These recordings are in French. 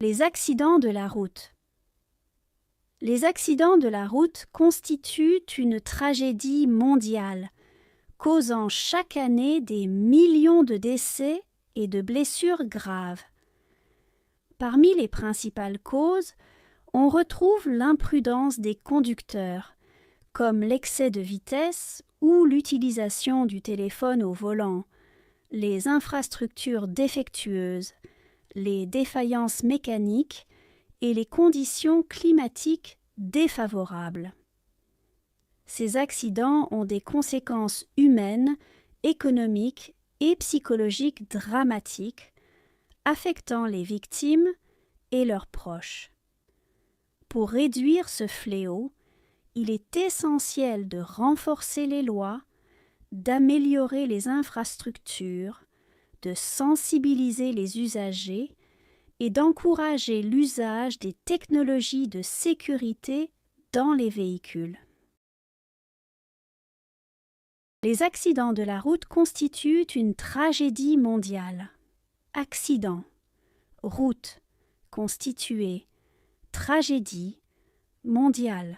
Les accidents de la route. Les accidents de la route constituent une tragédie mondiale, causant chaque année des millions de décès et de blessures graves. Parmi les principales causes, on retrouve l'imprudence des conducteurs, comme l'excès de vitesse ou l'utilisation du téléphone au volant, les infrastructures défectueuses, les défaillances mécaniques et les conditions climatiques défavorables. Ces accidents ont des conséquences humaines, économiques et psychologiques dramatiques, affectant les victimes et leurs proches. Pour réduire ce fléau, il est essentiel de renforcer les lois, d'améliorer les infrastructures, de sensibiliser les usagers et d'encourager l'usage des technologies de sécurité dans les véhicules. Les accidents de la route constituent une tragédie mondiale. Accident, route, constitué, tragédie, mondiale.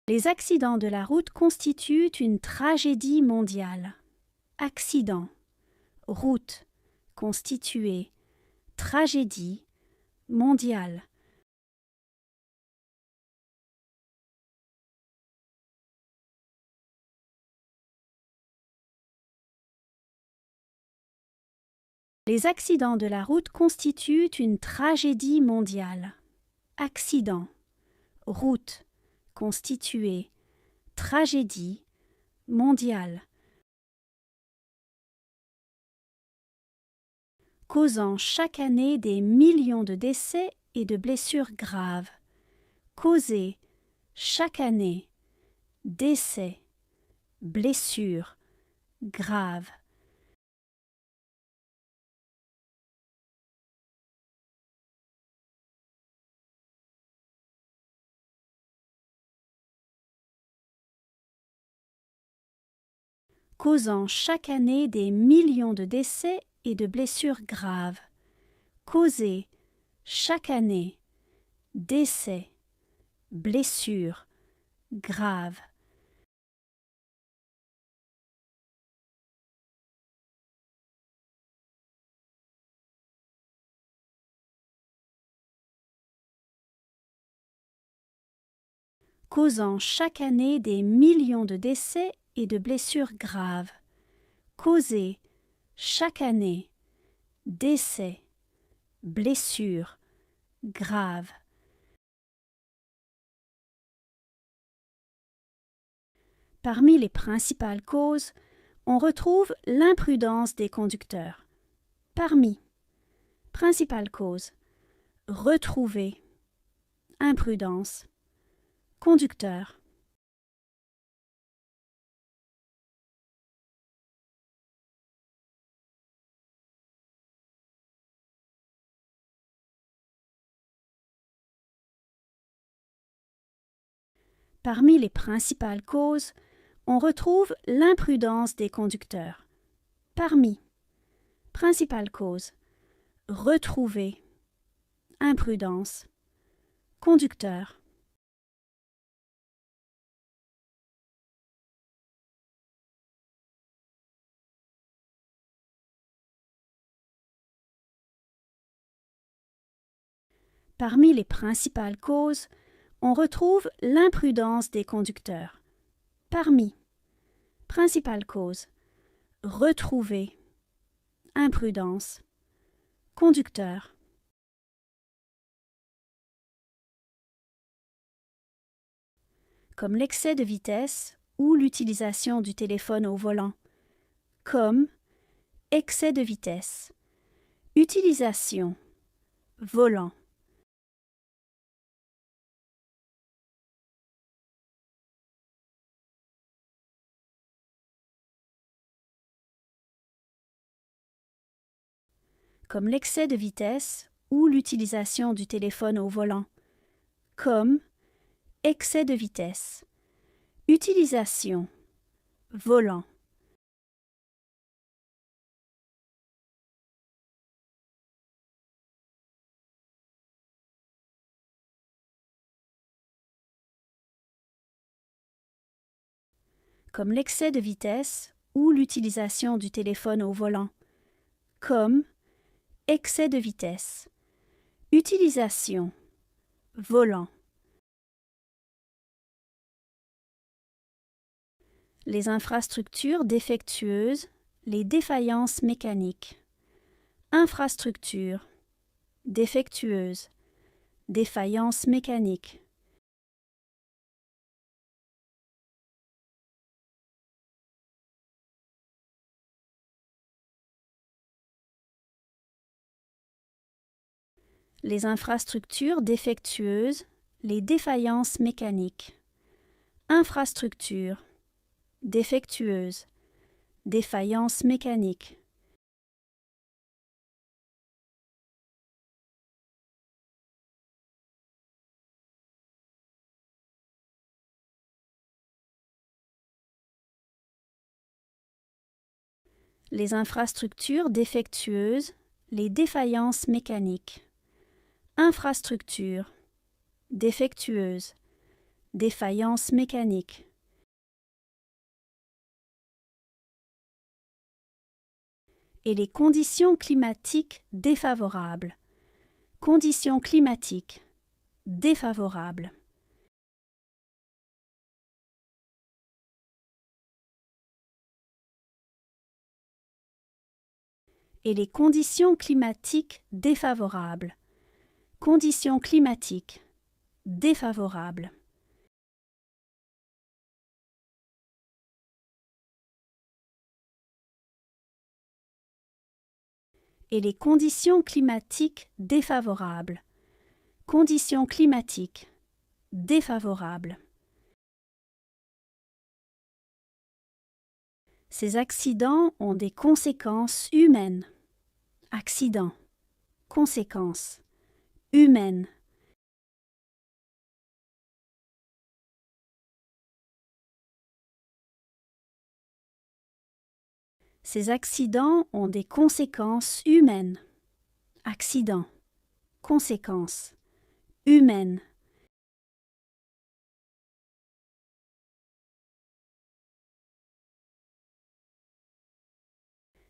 Les accidents de la route constituent une tragédie mondiale. Accident, route, constitué, tragédie, mondiale. Les accidents de la route constituent une tragédie mondiale. Accident, route, constitué, tragédie, mondiale. Causant chaque année des millions de décès et de blessures graves. Causer chaque année décès, blessures graves. Causant chaque année des millions de décès et de blessures graves. Causer chaque année décès, blessures graves. Causant chaque année des millions de décès et de blessures graves. Causer chaque année décès, blessures graves. Parmi les principales causes, on retrouve l'imprudence des conducteurs. Parmi principales causes, retrouver, imprudence, conducteur. Parmi les principales causes, on retrouve l'imprudence des conducteurs. Parmi principales causes, retrouver, imprudence, conducteur. Parmi les principales causes, on retrouve l'imprudence des conducteurs. Parmi principales causes, retrouver, imprudence, conducteur. Comme l'excès de vitesse ou l'utilisation du téléphone au volant. Comme excès de vitesse, utilisation, volant. Comme l'excès de vitesse ou l'utilisation du téléphone au volant. Comme excès de vitesse, utilisation, volant. Comme l'excès de vitesse ou l'utilisation du téléphone au volant. Comme excès de vitesse, utilisation, volant. Les infrastructures défectueuses, les défaillances mécaniques. Infrastructure, défectueuse, défaillance mécanique. Les infrastructures défectueuses, les défaillances mécaniques. Infrastructure, défectueuse, défaillance mécanique. Les infrastructures défectueuses, les défaillances mécaniques. Infrastructure, défectueuse, défaillance mécanique. Et les conditions climatiques défavorables. Conditions climatiques défavorables. Et les conditions climatiques défavorables. Conditions climatiques défavorables. Et les conditions climatiques défavorables. Conditions climatiques défavorables. Ces accidents ont des conséquences humaines. Accident, conséquences, humaines. Ces accidents ont des conséquences humaines. Accident, conséquences, humaines.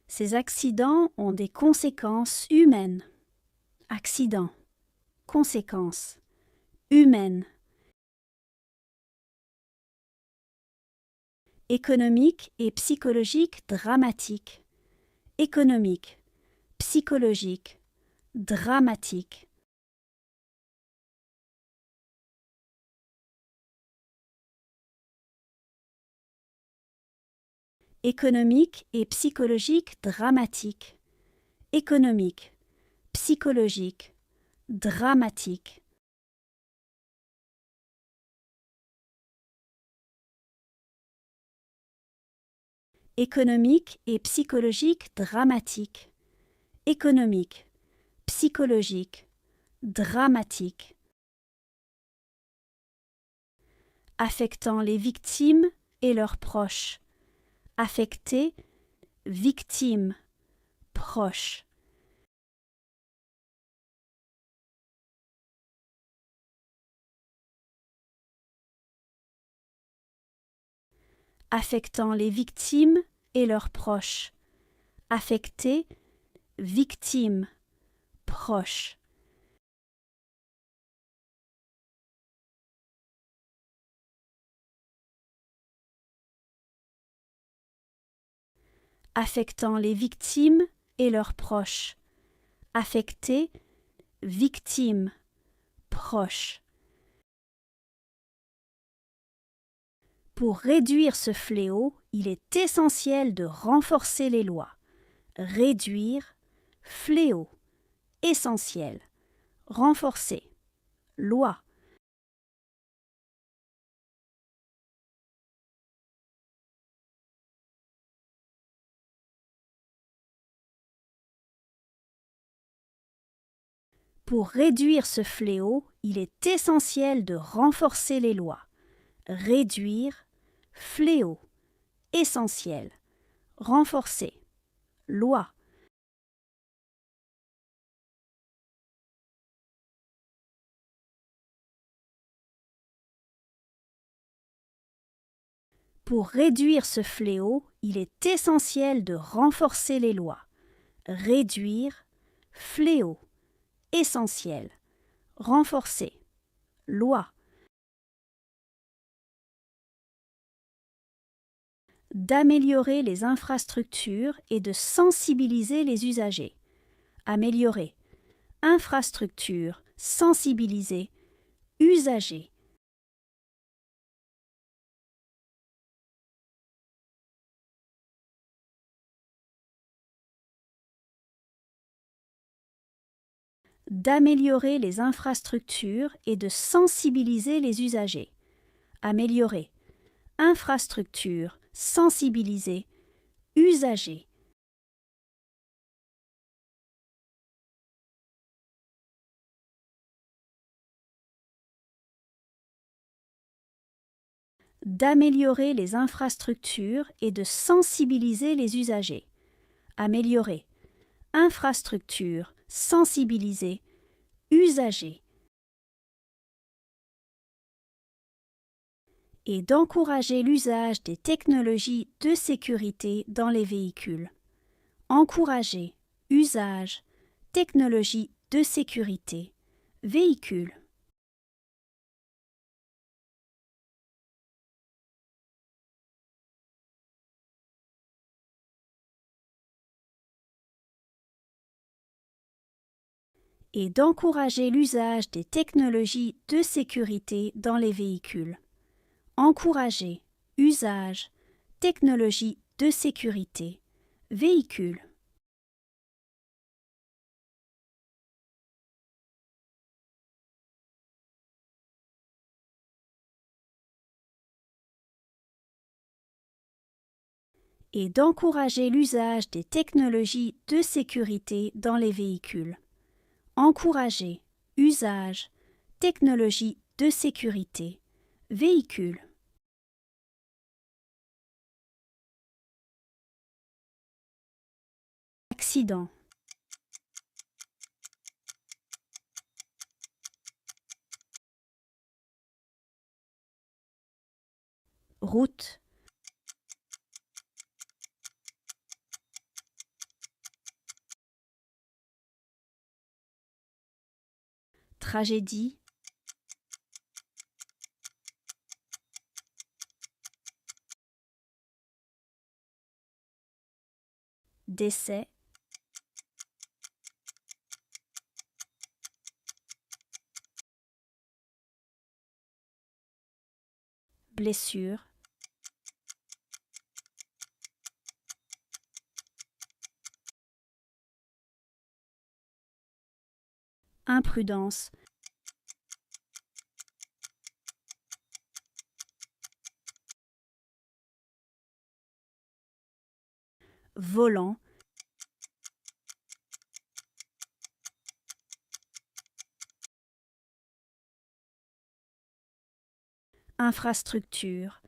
Ces accidents ont des conséquences humaines. Accident, conséquences, humaines. Économique et psychologique dramatique. Économique, psychologique, dramatique. Économique et psychologique dramatique. Économique, psychologique, dramatique. Économique et psychologique dramatique. Économique, psychologique, dramatique. Affectant les victimes et leurs proches. Affecter, victime, proche. Affectant les victimes et leurs proches. Affecter, victime, proche. Affectant les victimes et leurs proches. Affecter, victime, proche. Pour réduire ce fléau, il est essentiel de renforcer les lois. Réduire, fléau, essentiel, renforcer, loi. Pour réduire ce fléau, il est essentiel de renforcer les lois. Réduire, fléau, essentiel, renforcer, loi. Pour réduire ce fléau, il est essentiel de renforcer les lois. Réduire, fléau, essentiel, renforcer, loi. D'améliorer les infrastructures et de sensibiliser les usagers. Améliorer, infrastructures, sensibiliser, usagers. D'améliorer les infrastructures et de sensibiliser les usagers. Améliorer, infrastructures, sensibiliser, usagers. D'améliorer les infrastructures et de sensibiliser les usagers. Améliorer, infrastructures, sensibiliser, usagers. Et d'encourager l'usage des technologies de sécurité dans les véhicules. Encourager, usage, technologies de sécurité, véhicules. Et d'encourager l'usage des technologies de sécurité dans les véhicules. Encourager, usage, technologies de sécurité, véhicules. Et d'encourager l'usage des technologies de sécurité dans les véhicules. Encourager, usage, technologies de sécurité, véhicules. Accident. Route. Tragédie. Décès. Blessure. Imprudence. Volant. Infrastructure.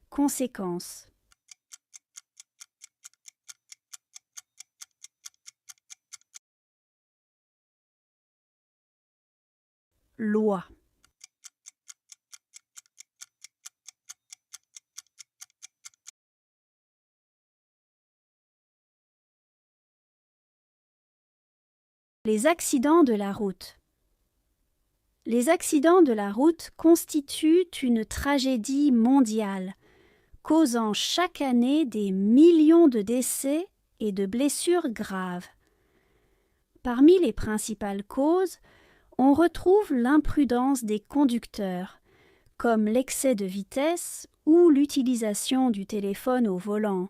Conséquences. Loi. Les accidents de la route. Les accidents de la route constituent une tragédie mondiale, causant chaque année des millions de décès et de blessures graves. Parmi les principales causes, on retrouve l'imprudence des conducteurs, comme l'excès de vitesse ou l'utilisation du téléphone au volant,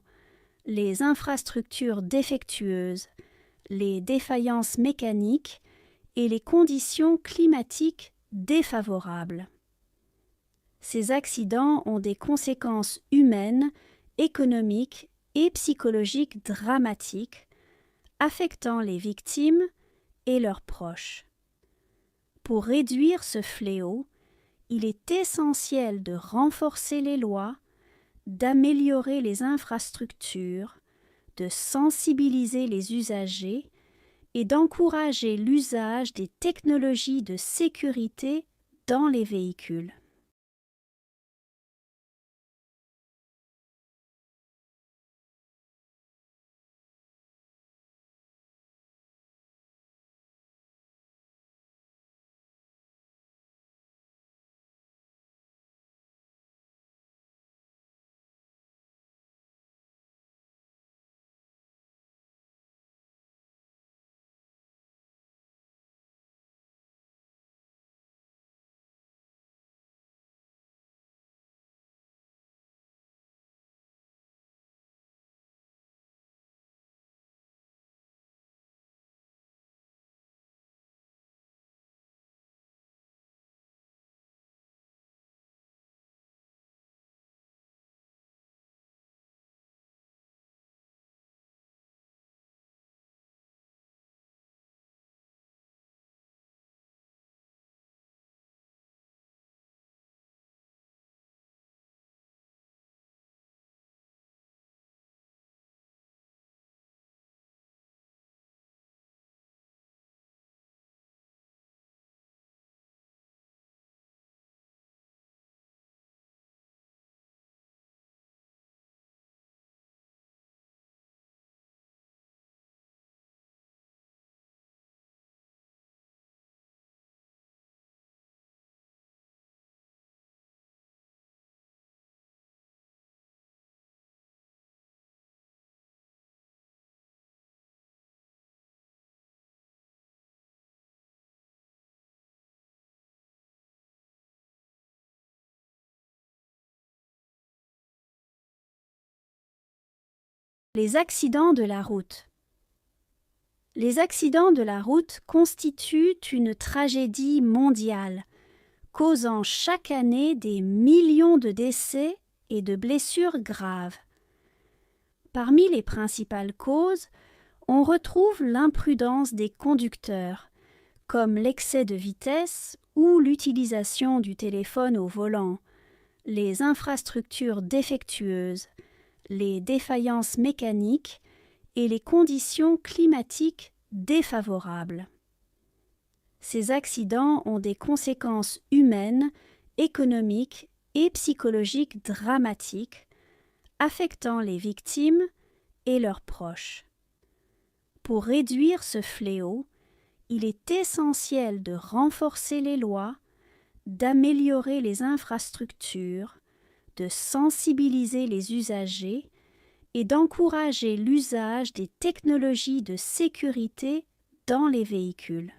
les infrastructures défectueuses, les défaillances mécaniques et les conditions climatiques défavorables. Ces accidents ont des conséquences humaines, économiques et psychologiques dramatiques, affectant les victimes et leurs proches. Pour réduire ce fléau, il est essentiel de renforcer les lois, d'améliorer les infrastructures, de sensibiliser les usagers et d'encourager l'usage des technologies de sécurité dans les véhicules. Les accidents de la route. Les accidents de la route constituent une tragédie mondiale, causant chaque année des millions de décès et de blessures graves. Parmi les principales causes, on retrouve l'imprudence des conducteurs, comme l'excès de vitesse ou l'utilisation du téléphone au volant, les infrastructures défectueuses, les défaillances mécaniques et les conditions climatiques défavorables. Ces accidents ont des conséquences humaines, économiques et psychologiques dramatiques, affectant les victimes et leurs proches. Pour réduire ce fléau, il est essentiel de renforcer les lois, d'améliorer les infrastructures, de sensibiliser les usagers et d'encourager l'usage des technologies de sécurité dans les véhicules.